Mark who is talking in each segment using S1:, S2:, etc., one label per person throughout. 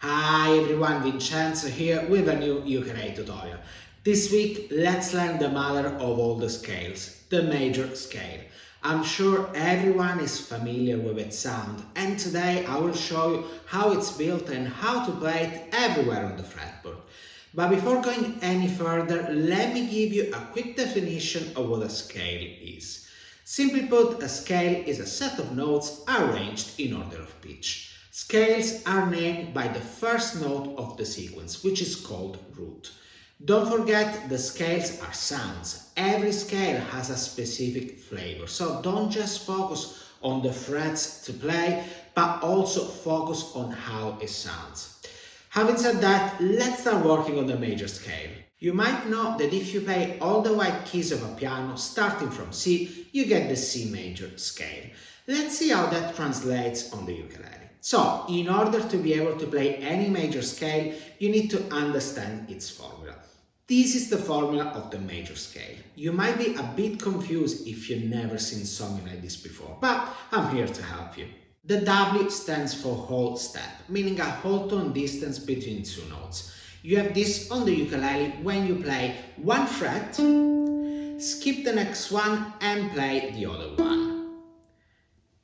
S1: Hi everyone, Vincenzo here with a new ukulele tutorial. This week, let's learn the mother of all the scales, the major scale. I'm sure everyone is familiar with its sound, and today I will show you how it's built and how to play it everywhere on the fretboard. But before going any further, let me give you a quick definition of what a scale is. Simply put, a scale is a set of notes arranged in order of pitch. Scales are named by the first note of the sequence, which is called root. Don't forget, the scales are sounds. Every scale has a specific flavor, so don't just focus on the frets to play, but also focus on how it sounds. Having said that, let's start working on the major scale. You might know that if you play all the white keys of a piano starting from C, you get the C major scale. Let's see how that translates on the ukulele. So, in order to be able to play any major scale, you need to understand its formula. This is the formula of the major scale. You might be a bit confused if you've never seen something like this before, but I'm here to help you. The W stands for whole step, meaning a whole tone distance between two notes. You have this on the ukulele when you play one fret, skip the next one and play the other one.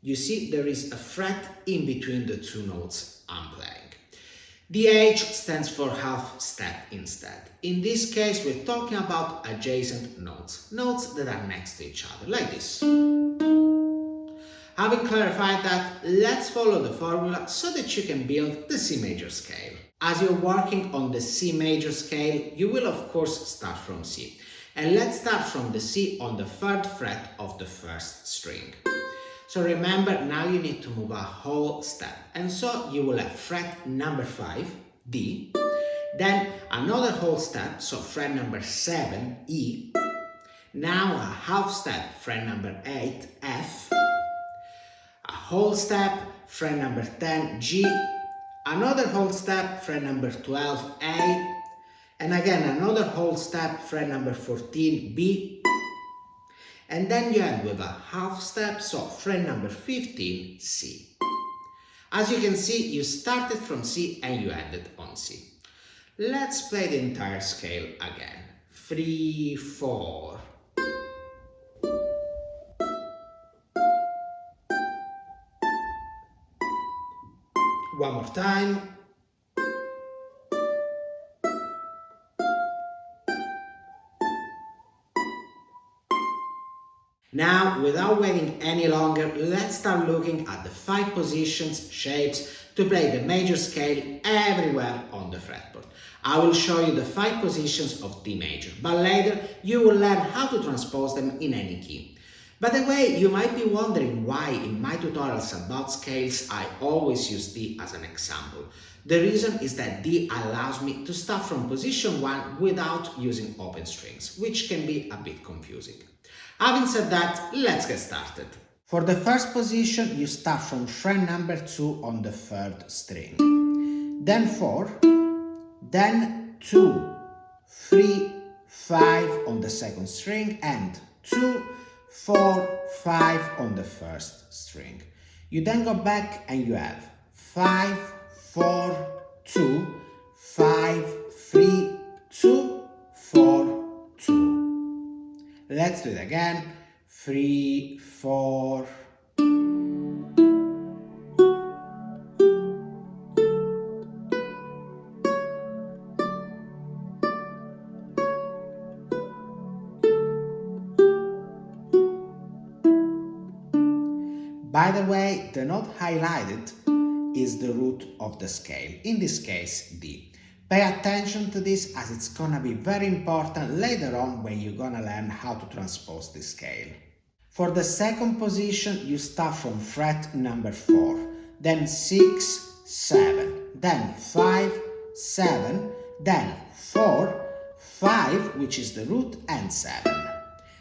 S1: You see, there is a fret in between the two notes I'm playing. The H stands for half step instead. In this case, we're talking about adjacent notes, notes that are next to each other, like this. Having clarified that, let's follow the formula so that you can build the C major scale. As you're working on the C major scale, you will of course start from C. And let's start from the C on the third fret of the first string. So remember, now you need to move a whole step. And so you will have fret number 5, D, then another whole step, so fret number 7, E, now a half step, fret number 8, F, a whole step, fret number 10, G, another whole step, fret number 12, A, and again another whole step, fret number 14, B, and then you end with a half step, so fret number 15, C. As you can see, you started from C and you ended on C. Let's play the entire scale again. 3, 4. One more time. Now, without waiting any longer, let's start looking at the 5 positions, shapes, to play the major scale everywhere on the fretboard. I will show you the 5 positions of D major, but later you will learn how to transpose them in any key. By the way, you might be wondering why in my tutorials about scales I always use D as an example. The reason is that D allows me to start from position 1 without using open strings, which can be a bit confusing. Having said that, let's get started. For the first position, you start from fret number 2 on the third string, then 4, then 2, 3, 5 on the second string, and 2, 4, 5 on the first string. You then go back and you have 5, 4, 2, 5, 3, 2, 4, 2. Let's do it again. 3, 4. By the way, the note highlighted is the root of the scale, in this case D. Pay attention to this as it's gonna be very important later on when you're gonna learn how to transpose this scale. For the second position, you start from fret number 4, then 6, 7, then 5, 7, then 4, 5, which is the root, and 7.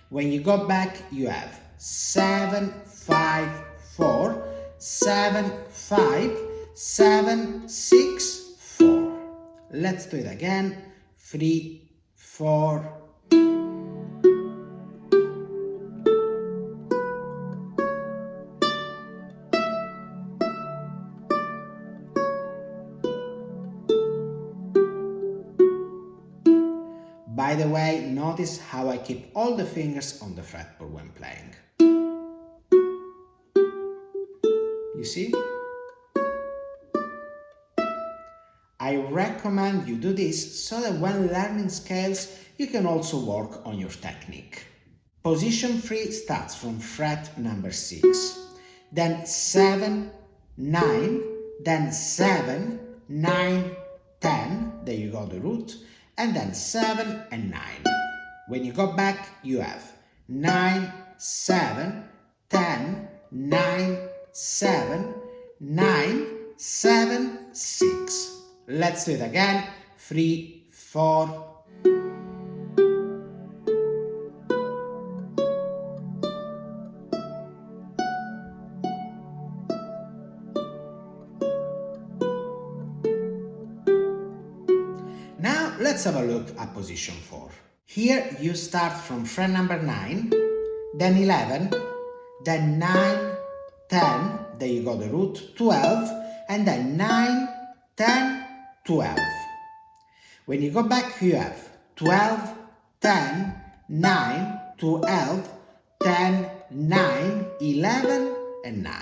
S1: When you go back, you have 7, 5, 4, 7, 5, 7, 6, 4. Let's do it again. 3, 4. By the way, notice how I keep all the fingers on the fretboard when playing. You see? I recommend you do this so that when learning scales, you can also work on your technique. Position 3 starts from fret number 6, then 7, 9, then 7, 9, 10, there you go the root, and then 7 and 9. When you go back, you have 9, 7, 10, 9, 7, 9, 7, 6. Let's do it again. 3, 4. Now let's have a look at position 4. Here you start from fret number 9, then 11, then 9, 10, there you go the root, 12, and then 9, 10, 12. When you go back, you have 12, 10, 9, 12, 10, 9, 11, and 9.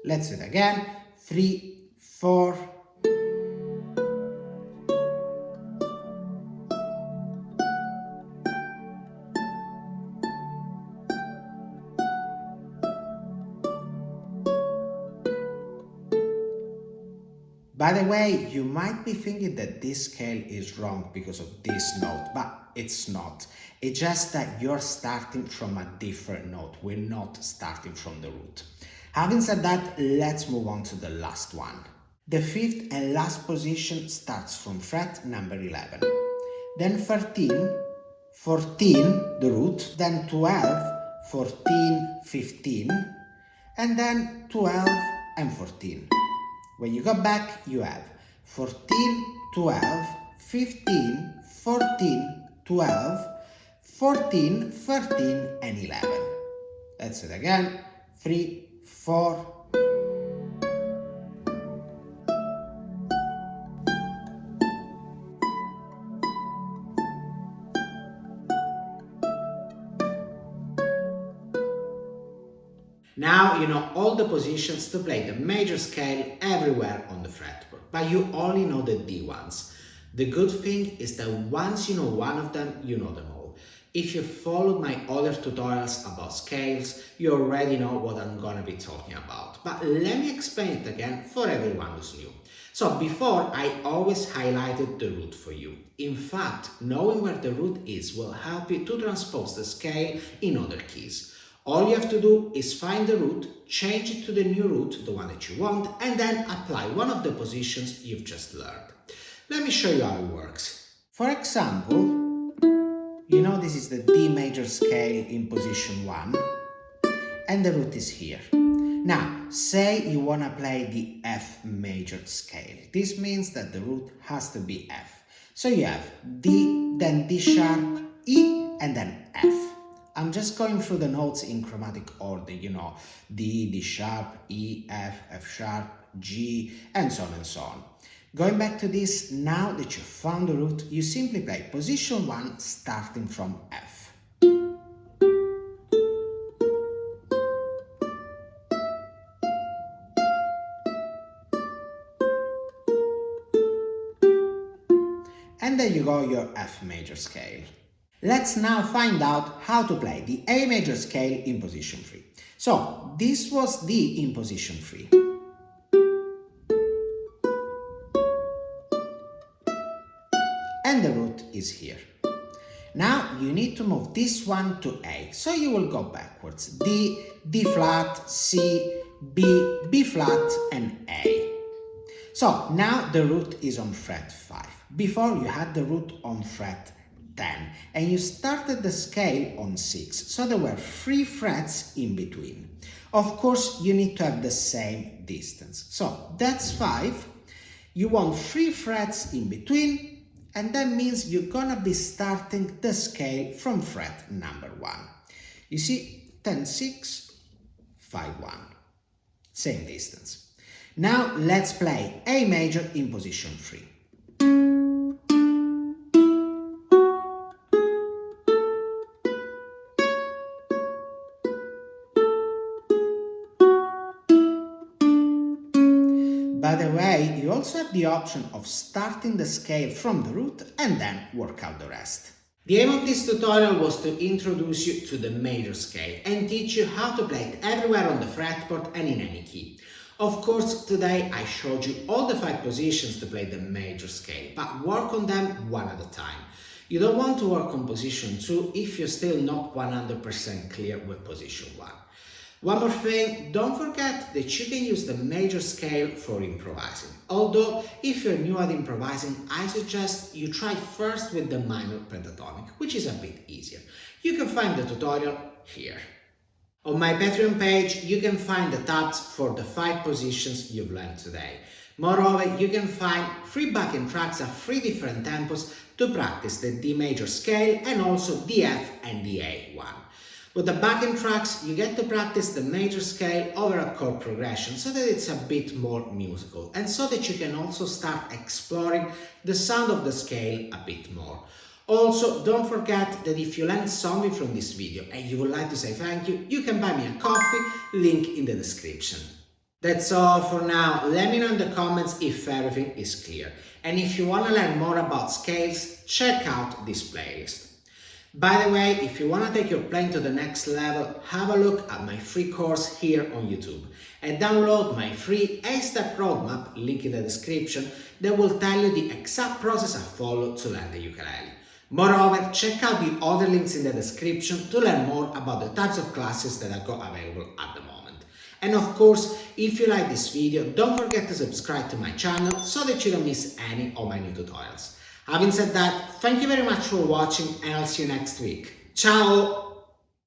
S1: Let's do it again. 3, 4. By the way, you might be thinking that this scale is wrong because of this note, but it's not. It's just that you're starting from a different note. We're not starting from the root. Having said that, let's move on to the last one. The fifth and last position starts from fret number 11. Then 13, 14, the root, then 12, 14, 15, and then 12 and 14. When you go back, you have 14, 12, 15, 14, 12, 14, 13, and 11. Let's do it again. 3, 4. Now you know all the positions to play the major scale everywhere on the fretboard, but you only know the D ones. The good thing is that once you know one of them, you know them all. If you followed my other tutorials about scales, you already know what I'm gonna be talking about. But let me explain it again for everyone who's new. So before, I always highlighted the root for you. In fact, knowing where the root is will help you to transpose the scale in other keys. All you have to do is find the root, change it to the new root, the one that you want, and then apply one of the positions you've just learned. Let me show you how it works. For example, you know this is the D major scale in position 1, and the root is here. Now, say you want to play the F major scale. This means that the root has to be F. So you have D, then D sharp, E, and then F. I'm just going through the notes in chromatic order, you know, D, D sharp, E, F, F sharp, G, and so on and so on. Going back to this, now that you've found the root, you simply play position 1 starting from F. And there you go, your F major scale. Let's now find out how to play the A major scale in position 3. So, this was D in position 3. And the root is here. Now, you need to move this one to A, so you will go backwards. D, D flat, C, B, B flat, and A. So, now the root is on fret 5. Before, you had the root on fret 10, and you started the scale on 6, so there were 3 frets in between. Of course, you need to have the same distance. So that's 5. You want 3 frets in between, and that means you're gonna be starting the scale from fret number 1. You see, 10, 6, 5, 1. Same distance. Now let's play A major in position 3. way, you also have the option of starting the scale from the root and then work out the rest. The aim of this tutorial was to introduce you to the major scale and teach you how to play it everywhere on the fretboard and in any key. Of course, today I showed you all the 5 positions to play the major scale, but work on them one at a time. You don't want to work on position 2 if you're still not 100% clear with position 1. One more thing, don't forget that you can use the major scale for improvising. Although, if you're new at improvising, I suggest you try first with the minor pentatonic, which is a bit easier. You can find the tutorial here. On my Patreon page, you can find the tabs for the 5 positions you've learned today. Moreover, you can find free backing tracks at 3 different tempos to practice the D major scale and also the F and the A one. With the backing tracks, you get to practice the major scale over a chord progression so that it's a bit more musical and so that you can also start exploring the sound of the scale a bit more. Also, don't forget that if you learned something from this video and you would like to say thank you, you can buy me a coffee, link in the description. That's all for now. Let me know in the comments if everything is clear. And if you want to learn more about scales, check out this playlist. By the way, if you want to take your playing to the next level, have a look at my free course here on YouTube and download my free 8-step roadmap, link in the description, that will tell you the exact process I follow to learn the ukulele. Moreover, check out the other links in the description to learn more about the types of classes that I've got available at the moment. And of course, if you like this video, don't forget to subscribe to my channel so that you don't miss any of my new tutorials. Having said that, thank you very much for watching and I'll see you next week. Ciao!